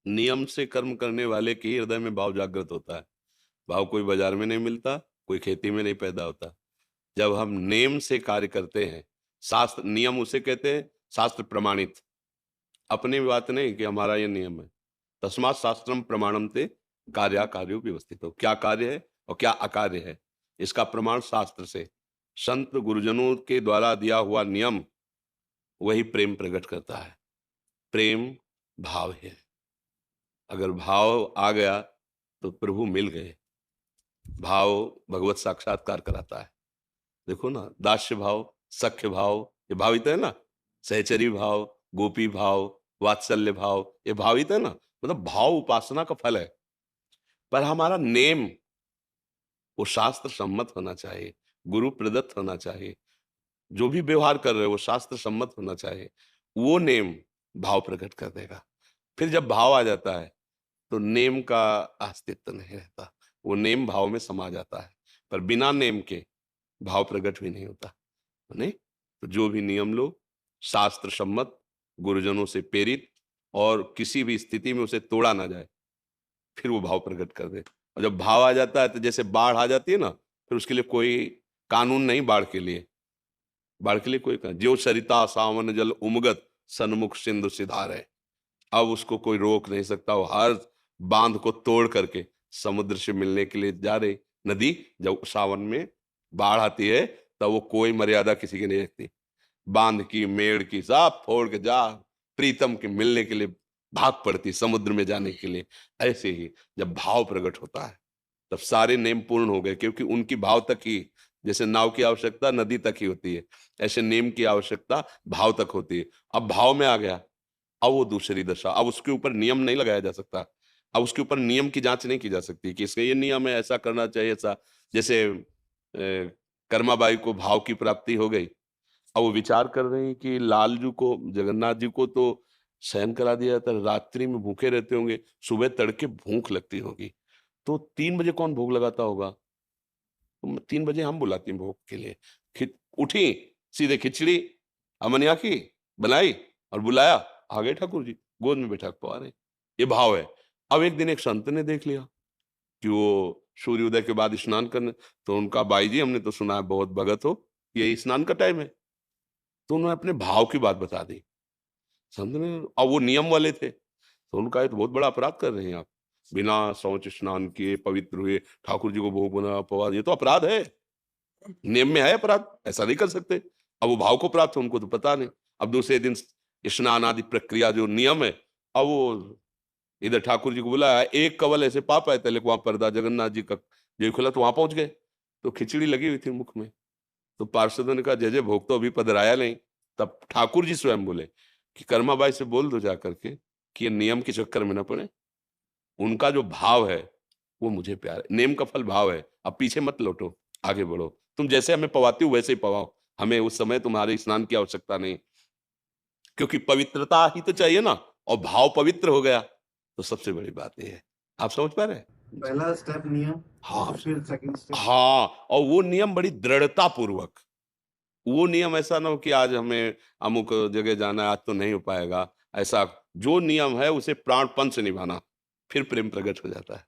नियम से कर्म करने वाले के ही हृदय में भाव जागृत होता है। भाव कोई बाजार में नहीं मिलता, कोई खेती में नहीं पैदा होता। जब हम नेम से कार्य करते हैं, शास्त्र नियम उसे कहते हैं, शास्त्र प्रमाणित। अपनी बात नहीं कि हमारा ये नियम है। तस्मात् शास्त्रम प्रमाणम ते कार्याकार्यो व्यवस्थितो। क्या कार्य है और क्या अकार्य है, इसका प्रमाण शास्त्र से, संत गुरुजनों के द्वारा दिया हुआ नियम वही प्रेम प्रकट करता है। प्रेम भाव है। अगर भाव आ गया तो प्रभु मिल गए। भाव भगवत साक्षात्कार कराता है। देखो ना, दास्य भाव, सख्य भाव, ये भावित है ना। सहचरी भाव, गोपी भाव, वात्सल्य भाव, ये भावित है ना। मतलब भाव उपासना का फल है। पर हमारा नेम वो शास्त्र सम्मत होना चाहिए, गुरु प्रदत्त होना चाहिए। जो भी व्यवहार कर रहे हो वो शास्त्र सम्मत होना चाहिए। वो नेम भाव प्रकट कर देगा। फिर जब भाव आ जाता है तो नेम का अस्तित्व नहीं रहता, वो नेम भाव में समा जाता है। पर बिना नेम के भाव प्रकट भी नहीं होता, नहीं। तो जो भी नियम लो, शास्त्र सम्मत, गुरुजनों से प्रेरित, और किसी भी स्थिति में उसे तोड़ा ना जाए, फिर वो भाव प्रकट कर दे। और जब भाव आ जाता है तो जैसे बाढ़ आ जाती है ना, फिर उसके लिए कोई कानून नहीं। बाढ़ के लिए, बाढ़ के लिए कोई जो सरिता सावन जल उमगत, सन्मुख सिंधु सिधार है। अब उसको कोई रोक नहीं सकता। वो हर बांध को तोड़ करके समुद्र से मिलने के लिए जा रही। नदी जब सावन में बाढ़ आती है तब वो कोई मर्यादा किसी की नहीं रखती। बांध की, मेड़ की, सब फोड़ के जा प्रीतम के मिलने के लिए भाग पड़ती समुद्र में जाने के लिए। ऐसे ही जब भाव प्रकट होता है तब सारे नेम पूर्ण हो गए, क्योंकि उनकी भाव तक ही, जैसे नाव की आवश्यकता नदी तक ही होती है, ऐसे नेम की आवश्यकता भाव तक होती है। अब भाव में आ गया, अब वो दूसरी दशा। अब उसके ऊपर नियम नहीं लगाया जा सकता। अब उसके ऊपर नियम की जांच नहीं की जा सकती कि इसका ये नियम है, ऐसा करना चाहिए, ऐसा। जैसे कर्माबाई को भाव की प्राप्ति हो गई। अब वो विचार कर रहे हैं कि लालजू को, जगन्नाथ जी को तो शयन करा दिया जाता है, रात्रि में भूखे रहते होंगे, सुबह तड़के भूख लगती होगी, तो 3 बजे कौन भोग लगाता होगा। तो 3 बजे हम बुलाते हैं भोग के लिए। उठी, सीधे खिचड़ी अमनिया की बनाई और बुलाया। आ गए ठाकुर जी, गोद में बैठा पा रहे। ये भाव है। अब एक दिन एक संत ने देख लिया कि वो सूर्योदय के बाद स्नान करने, तो उनका, भाई जी हमने तो सुना है बहुत भगत हो, ये स्नान का टाइम है। तो उन्होंने अपने भाव की बात बता दी संत ने। अब वो नियम वाले थे, तो उनका ये तो बहुत बड़ा अपराध कर रहे हैं आप, बिना शौच स्नान किए पवित्र हुए ठाकुर जी को भोग बना उपवास, ये तो अपराध है। नियम में है अपराध, ऐसा नहीं कर सकते। अब वो भाव को प्राप्त है, उनको तो पता नहीं। अब दूसरे दिन स्नान आदि प्रक्रिया जो नियम है, अब वो इधर ठाकुर जी को बुलाया, एक कवल ऐसे पाप है तले वहां पर्दा जगन्नाथ जी का जो खुला, तो वहां पहुंच गए। तो खिचड़ी लगी हुई थी मुख में। तो पार्षदों ने कहा जय जय, भोग तो अभी पधराया नहीं। तब ठाकुर जी स्वयं बोले कि कर्माबाई से बोल दो जाकर के कि ये नियम के चक्कर में ना पड़े। उनका जो भाव है वो मुझे प्यार है। नेम का फल भाव है। अब पीछे मत लौटो, आगे बढ़ो। तुम जैसे हमें पवाती हो वैसे ही पवाओ, हमें उस समय तुम्हारे स्नान की आवश्यकता नहीं, क्योंकि पवित्रता ही तो चाहिए ना। और भाव पवित्र हो गया तो सबसे बड़ी बात ये है। आप समझ पा रहे हैं। पहला स्टेप नियम, हाँ, फिर सेकंड स्टेप। हाँ। और वो नियम बड़ी दृढ़ता पूर्वक, वो नियम ऐसा ना हो कि आज हमें अमुक जगह जाना है, आज तो नहीं हो पाएगा। ऐसा जो नियम है उसे प्राणपण से निभाना, फिर प्रेम प्रकट हो जाता है।